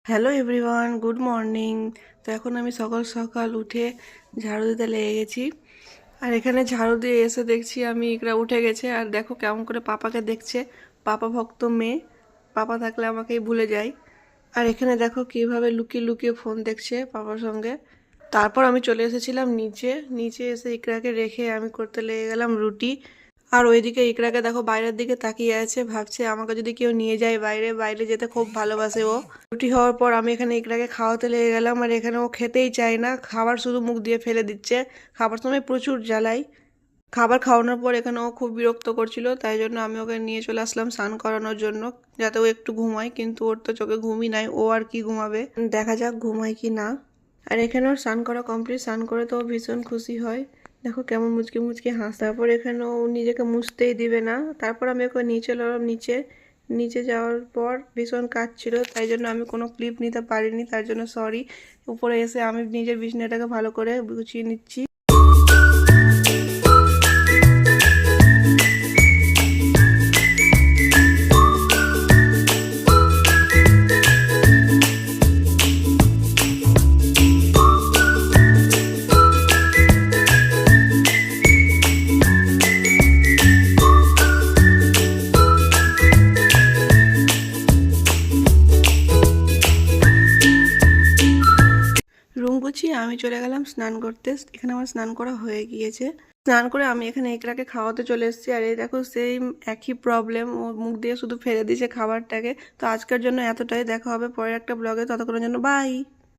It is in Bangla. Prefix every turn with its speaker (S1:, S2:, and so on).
S1: Hello everyone, good morning. তো এখন আমি সকাল সকাল উঠে ঝাড়ু দিতে লেগে গেছি। আর এখানে ঝাড়ু দিয়ে এসে দেখছি আমি ইকরা উঠে গেছে। আর দেখো কেমন করে পাপাকে দেখছে। পাপা ভক্ত মেয়ে, পাপা থাকলে আমাকেই ভুলে যায়। আর এখানে দেখো কিভাবে লুকিয়ে লুকিয়ে ফোন দেখছে পাপার সঙ্গে। তারপর আমি চলে এসেছিলাম নিচে। নিচে এসে ইকরাকে রেখে আমি করতে লেগে গেলাম রুটি। আর ওইদিকে ইকরাকে দেখো বাইরের দিকে তাকিয়ে আছে, ভাবছে আমাকে যদি কেউ নিয়ে যায় বাইরে। বাইরে যেতে খুব ভালোবাসে ও। রুটি হওয়ার পর আমি এখানে ইকরাকে খাওয়াতে লেগে গেলাম। আর এখানে ও খেতেই চায় না, খাবার শুধু মুখ দিয়ে ফেলে দিচ্ছে। খাবার সময় প্রচুর জ্বালাই। খাবার খাওয়ানোর পর এখানে ও খুব বিরক্ত করছিল, তাই জন্য আমি ওকে নিয়ে চলে আসলাম স্নান করানোর জন্য, যাতে ও একটু ঘুমায়। কিন্তু ওর তো চোখে ঘুমই নাই, ও আর কি ঘুমাবে, দেখা যাক ঘুমায় কি না। আর এখানে ওর স্নান করা কমপ্লিট। স্নান করে তো ও ভীষণ খুশি হয়। দেখো কেমন মুচকি মুচকি হাস। তারপর এখানে ও নিজেকে মুছতেই দিবে না। তারপর আমি ওকে নিয়ে চলে এলাম নিচে। নিচে যাওয়ার পর ভীষণ কাজ ছিল, তাই জন্য আমি কোনো ক্লিপ নিতে পারিনি, তার জন্য সরি। উপরে এসে আমি নিজের বিছানাটাকে ভালো করে গুছিয়ে নিচ্ছি। রুম গুছিয়ে আমি চলে গেলাম স্নান করতে। এখানে আমার স্নান করা হয়ে গিয়েছে। স্নান করে আমি এখানে একরাকে খাওয়াতে চলে এসেছি। আর এই দেখো সেই একই প্রবলেম, ও মুখ দিয়ে শুধু ফেলে দিয়েছে খাবারটাকে। তো আজকের জন্য এতটাই। দেখা হবে পরের একটা ব্লগে, ততক্ষণের জন্য বাই।